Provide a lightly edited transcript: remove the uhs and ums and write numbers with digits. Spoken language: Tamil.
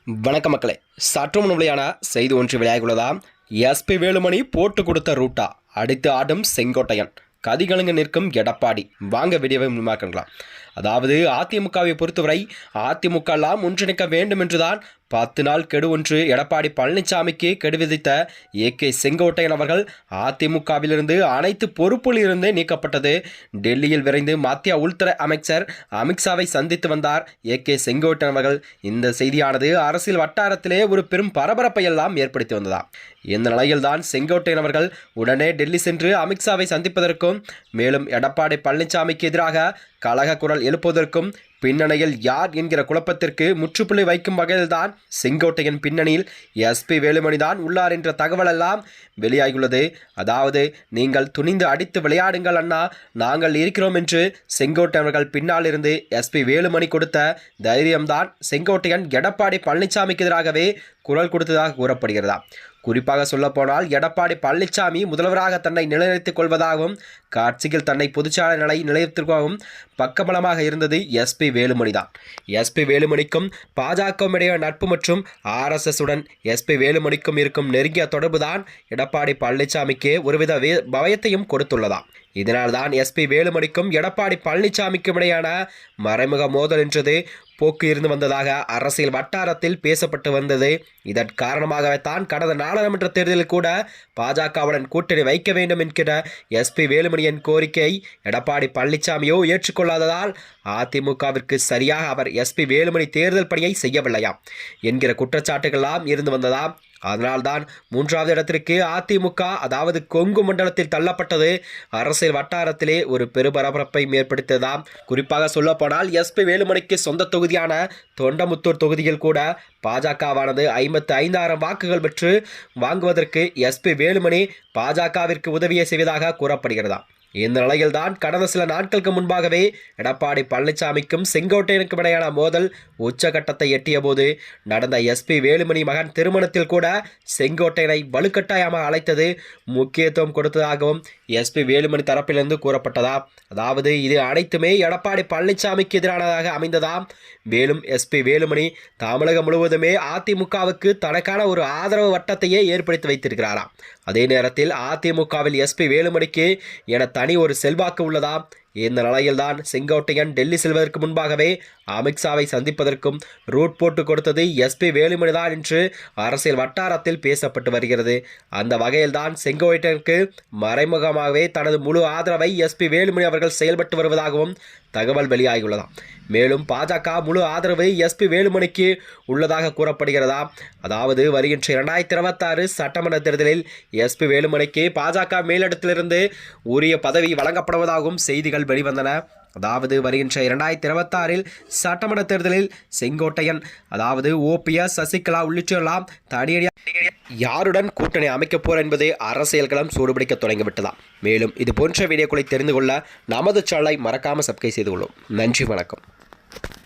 வணக்க மக்களே, சற்று முன்னிலையான செய்தி ஒன்று வெளியாகியுள்ளதாம். எஸ்பி வேலுமணி போட்டு கொடுத்த ரூட்டா அடித்து ஆடும் செங்கோட்டையன், கதிகலங்க நிற்கும் எடப்பாடி. வாங்க வீடியோவை முன்மாக்கலாம். அதாவது அதிமுகவை பொறுத்தவரை அதிமுக எல்லாம் ஒன்றிணைக்க வேண்டும் என்றுதான் 10 நாள் கெடு ஒன்று எடப்பாடி பழனிசாமிக்கு கெடு விதித்த ஏ.கே. செங்கோட்டையன் அவர்கள் அதிமுகவிலிருந்து அனைத்து பொறுப்பில் இருந்து நீக்கப்பட்டது. டெல்லியில் விரைந்து மத்திய உள்துறை அமைச்சர் அமித்ஷாவை சந்தித்து வந்தார் ஏ.கே. செங்கோட்டையன் அவர்கள். இந்த செய்தியானது அரசியல் வட்டாரத்திலே ஒரு பெரும் பரபரப்பை எல்லாம் ஏற்படுத்தி வந்ததா. இந்த நிலையில்தான் செங்கோட்டையன் அவர்கள் உடனே டெல்லி சென்று அமித்ஷாவை சந்திப்பதற்கும் மேலும் எடப்பாடி பழனிசாமிக்கு எதிராக கலக குரல் எழுப்புவதற்கும் பின்னணியில் யார் என்கிற குழப்பத்திற்கு முற்றுப்புள்ளி வைக்கும் வகையில்தான் செங்கோட்டையன் பின்னணியில் எஸ்பி வேலுமணிதான் உள்ளார் என்ற தகவல் எல்லாம் வெளியாகியுள்ளது. அதாவது, நீங்கள் துணிந்து அடித்து விளையாடுங்கள் அண்ணா, நாங்கள் இருக்கிறோம் என்று செங்கோட்டையன் அவர்கள் பின்னால் இருந்து எஸ்பி வேலுமணி கொடுத்த தைரியம்தான் செங்கோட்டையன் எடப்பாடி பழனிசாமிக்கு எதிராகவே குரல் கொடுத்ததாக கூறப்படுகிறதா. குறிப்பாக சொல்லப்போனால் எடப்பாடி பழனிசாமி முதல்வராக தன்னை நிலைநிறுத்திக் கொள்வதாகவும் காட்சியில் தன்னை பொதுச்சாளர் நிலை நிலைநிறுத்திற்காகவும் பக்கபலமாக இருந்தது எஸ்பி வேலுமணி தான். எஸ்பி வேலுமணிக்கும் பாஜகவும் இடையே நட்பு மற்றும் RSS உடன் எஸ்பி வேலுமணிக்கும் இருக்கும் நெருங்கிய தொடர்புதான் எடப்பாடி பழனிசாமிக்கு ஒருவித பயத்தையும் கொடுத்துள்ளதாம். இதனால்தான் எஸ்பி வேலுமணிக்கும் எடப்பாடி பழனிசாமிக்கும் இடையான மறைமுக மோதல் என்றது போக்கு இருந்து வந்ததாக அரசியல் வட்டாரத்தில் பேசப்பட்டு வந்தது. இதன் காரணமாகவே தான் கடந்த நாடாளுமன்ற தேர்தலில் கூட பாஜகவுடன் கூட்டணி வைக்க வேண்டும் என்கிற எஸ்பி வேலுமணியின் கோரிக்கை எடப்பாடி பழனிசாமியோ ஏற்றுக்கொள்ளாததால் அதிமுகவிற்கு சரியாக அவர் எஸ்பி வேலுமணி தேர்தல் பணியை செய்யவில்லையாம் என்கிற குற்றச்சாட்டுகள்லாம் இருந்து வந்ததாம். அதனால்தான் 3வது இடத்திற்கு அதிமுக அதாவது கொங்கு மண்டலத்தில் தள்ளப்பட்டது அரசியல் வட்டாரத்திலே ஒரு பெருபரபரப்பை ஏற்படுத்தியதாம். குறிப்பாக சொல்லப்போனால் எஸ்பி வேலுமணிக்கு சொந்த தொகுதியான தொண்டமுத்தூர் தொகுதியில் கூட பாஜகவானது 55,000 வாக்குகள் பெற்று வாங்குவதற்கு எஸ்பி வேலுமணி பாஜகவிற்கு உதவியை செய்வதாக கூறப்படுகிறதா. இந்த நிலையில்தான் கடந்த சில நாட்களுக்கு முன்பாகவே எடப்பாடி பழனிசாமிக்கும் செங்கோட்டையனுக்கும் இடையான மோதல் உச்சகட்டத்தை எட்டிய போது நடந்த எஸ்பி வேலுமணி மகன் திருமணத்தில் கூட செங்கோட்டையனை வலுக்கட்டாயமாக அழைத்தது முக்கியத்துவம் கொடுத்ததாகவும் எஸ்பி வேலுமணி தரப்பிலிருந்து கூறப்பட்டதா. அதாவது இது அனைத்துமே எடப்பாடி பழனிசாமிக்கு எதிரானதாக அமைந்ததாம். மேலும் எஸ்பி வேலுமணி தமிழகம் முழுவதுமே அதிமுகவுக்கு தனக்கான ஒரு ஆதரவு வட்டத்தையே ஏற்படுத்தி வைத்திருக்கிறாராம். அதே நேரத்தில் அதிமுகவில் எஸ்பி வேலுமணிக்கு என தனி ஒரு செல்வாக்கு உள்ளதா. இந்த நிலையில்தான் செங்கோட்டையன் டெல்லி செல்வதற்கு முன்பாகவே அமித்ஷாவை சந்திப்பதற்கும் ரூட் போட்டு கொடுத்தது எஸ்பி வேலுமணிதான் என்று அரசியல் வட்டாரத்தில் பேசப்பட்டு வருகிறது. அந்த வகையில்தான் செங்கோட்டையனுக்கு மறைமுகமாகவே தனது முழு ஆதரவை எஸ்பி வேலுமணி அவர்கள் செயல்பட்டு வருவதாகவும் தகவல் வெளியாகியுள்ளதாம். மேலும் பாஜக முழு ஆதரவு எஸ்பி வேலுமணிக்கு உள்ளதாக கூறப்படுகிறதா. அதாவது வருகின்ற 2026 சட்டமன்ற தேர்தலில் எஸ்பி வேலுமணிக்கு பாஜக மேலிடத்திலிருந்து உரிய பதவி வழங்கப்படுவதாகவும் செய்திகள் வெளிவந்தன. அதாவது வருகின்ற 2026 சட்டமன்ற தேர்தலில் செங்கோட்டையன் அதாவது OPS சசிகலா உள்ளிட்டெல்லாம் தனியடியாக யாருடன் கூட்டணி அமைக்கப் போர் என்பது அரசியல் களம் சூடுபிடிக்க தொடங்கிவிட்டதாம். மேலும் இது போன்ற வீடியோக்களை தெரிந்து கொள்ள நமது சேனலை மறக்காமல் சப்ஸ்கிரைப் செய்து கொள்ளும். நன்றி, வணக்கம்.